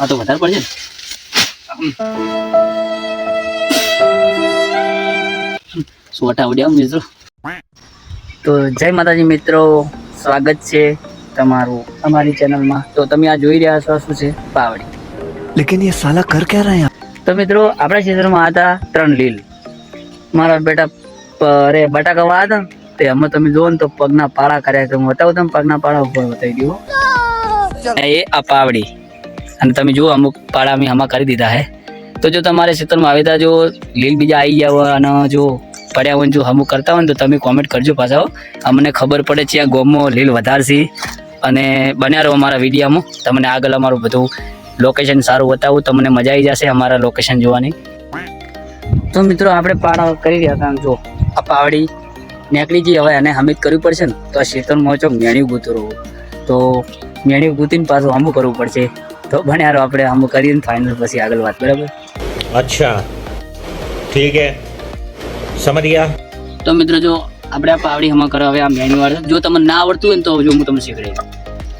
આ તો વધારે પડશે ને સોટા ઉડ્યા મિત્રો. તો જય માતાજી મિત્રો, સ્વાગત છે તમારું અમારી ચેનલમાં. તો તમે આ જોઈ રહ્યા છો શું છે? પાવડી. लेकिन ये साला कर क्या रहा है? તો મિત્રો આપણા ક્ષેત્રમાં હતા 3 લીલ. મારા બેટા બટાકા વાળા હતા તે અમે તમે જુઓ ને તો પગના પાળા કર્યા. તો હું બતાવું તમે પગના પાળા ઉપર બતાવી દઉં. એ આ પાવડી અને તમે જુઓ અમુક પાળા અમે આમાં કરી દીધા હે. તો જો તમારે ક્ષેત્રમાં આવેતા જો લીલ બીજા આવી ગયા હોય અને જો પડ્યા હોય જો અમુક કરતા હોય ને તો તમે કોમેન્ટ કરજો પાછા. અમને ખબર પડે છે આ ગોમમાં લીલ વધારશે અને બન્યા રહો અમારા વિડીયોમાં. તમને આગળ અમારું બધું લોકેશન સારું બતાવું તમને મજા આવી જશે અમારા લોકેશન જોવાની. તો મિત્રો આપણે પાડા કરી રહ્યા હતા. જો આ પાવડી નીકળી જઈ હવે અને હમીદ કરવી પડશે ને તો આ ક્ષેત્રમાં ચોક મેણ્યું ગૂતું રહું. તો મેણ્યું ગૂતીને પાછું હમું કરવું પડશે. તો બન્યા રહો આપણે હમું કરીને ફાઇનલ પછી આગળ વાત. બરાબર? अच्छा ठीक है समझ गया. તો મિત્રો જો આપણે આ પાવડી હમણાં કરો. હવે આ મેન્યુ વાળો જો તમને ના આવડતું હોય ને તો જો હું તમને શીખડાવી.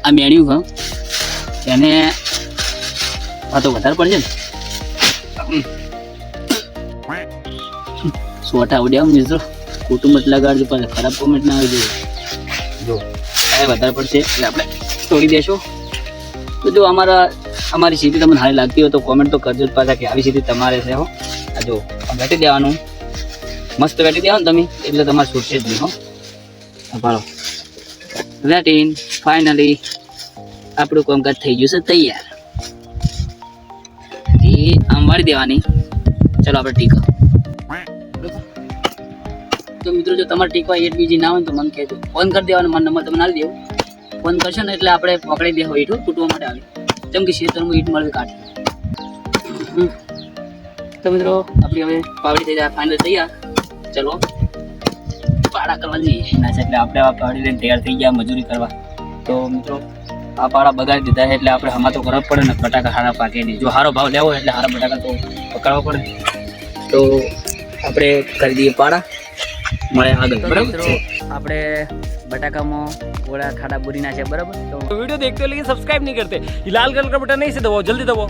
આ મેન્યુ હા એને આ તો વધારે પડશે ને સોટા ઉડ્યા મિત્રો. કુટુંબ જ લગાડજો પાછા ખરાબ કોમેન્ટ ના આવી જોઈએ. જો એ વધારે પડશે એટલે આપણે તોડી દેશો. તો જો અમારી સીધી તમને સારી લાગતી હોય તો કોમેન્ટ તો કરજો જ પાછા કે આવી સીધી તમારે છે. હો આ જો વેટી દેવાનું મસ્ત વેટી દેવાનું તમે એટલે તમારે છૂટશે જ નહીં. હો ભાડો વેટીન ફાઇનલી આપણું કામકાજ થઈ ગયું છે તૈયાર. એ આમ વાળી દેવાની. ચલો આપણે ટીકો. તો મિત્રો જો તમારે ટીકવા એટ બીજી ના હોય તો મને કહેજો. ફોન કરી દેવાનો. મને નંબર તમને આપી દેવો. ફોન કરશો ને એટલે આપણે પકડી દેવો ઈટું તૂટવા માટે આવે. જેમ કે ખેતરમાં ઈટ મળે કાઢ. તો મિત્રો આપણી હવે પાવડી થઈ જાય ફાઇનલ તૈયાર. ચલો પાડા કરવા જઈએ. ના છે એટલે આપણે આ પાવડી લઈને તૈયાર થઈ ગયા મજૂરી કરવા. તો મિત્રો આ પાડા બગાડી દીધા છે એટલે આપણે હમણાં તો કરવા પડે ને. બટાકા સારા પાકે નહીં. જો સારો ભાવ લેવો એટલે સારા બટાકા તો પકડવા પડે. તો આપણે કરી દઈએ પાડા. મળે આગળ. બરાબર? આપણે બટાકામાં ગોળા ખાડા બુરી નાખ્યા. બરાબર? તો वीडियो देखते हो लेकिन सब्सक्राइब नहीं करते. ये लाल कलर का बटन नहीं से दबाओ, जल्दी दबाओ.